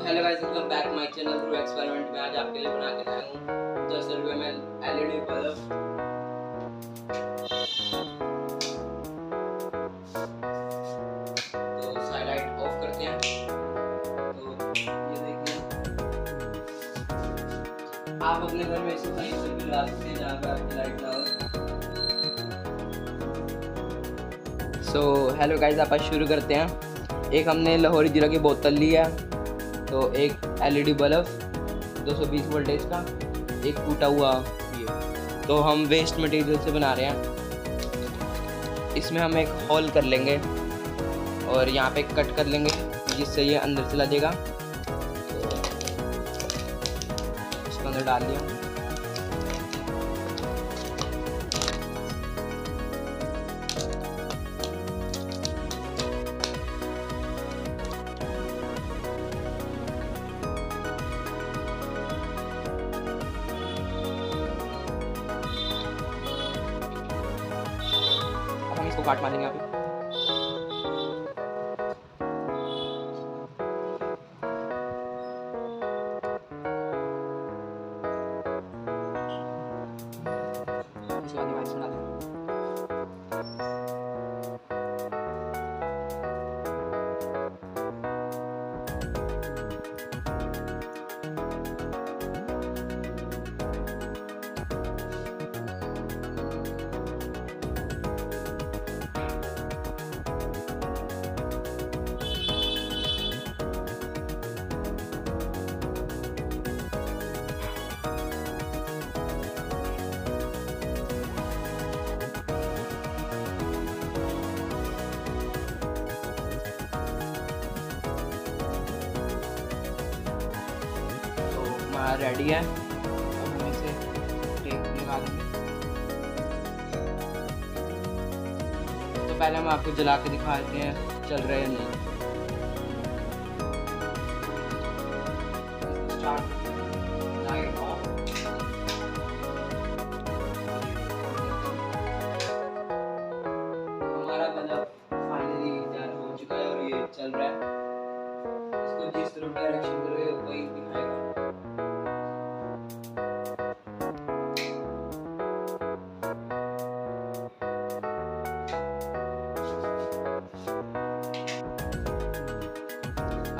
Hello guys, welcome back my channel Dhruv experiment में। आज आपके लिए बना के लाया हूँ 10 रुपये में एलईडी बल्ब। तो साइड लाइट ऑफ करते हैं। तो ये देखिए, आप अपने घर में इसे कहीं से भी लगा सकते हैं जहाँ पे आपकी लाइट ना हो। हेलो गाइस, आप आज शुरू करते हैं। एक हमने लाहौरी जीरा की बोतल ली है, तो एक एलईडी बल्ब 220 वोल्टेज का, एक टूटा हुआ ये। तो हम वेस्ट मटेरियल से बना रहे हैं। इसमें हम एक होल कर लेंगे और यहाँ पे कट कर लेंगे जिससे ये अंदर चला जाएगा। तो इसको अंदर डाल दिया। हम इसको काट मारेंगे यहाँ पे। इसके बाद डिवाइस बना देंगे। हमारा रेडी है। अब हम इसे टेप लगा देंगे। तो पहले हम आपको जला के दिखा देते हैं चल रहे हैं नहीं। Start, light of. हमारा बल्ब फाइनली तैयार हो चुका है और ये चल रहा है। इसको जिस तरफ डायरेक्शन करोगे वही दिखाएगा।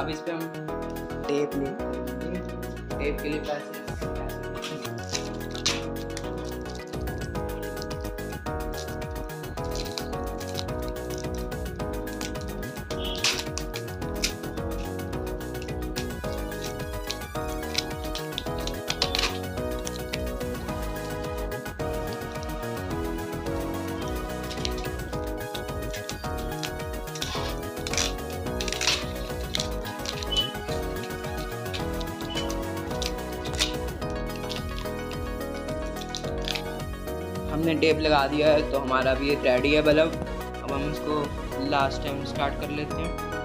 अब इस पे हम टेप लेंगे। टेप के लिए पैसे हमने टेप लगा दिया है, तो हमारा भी रेडी है बल्ब। अब हम इसको लास्ट टाइम स्टार्ट कर लेते हैं।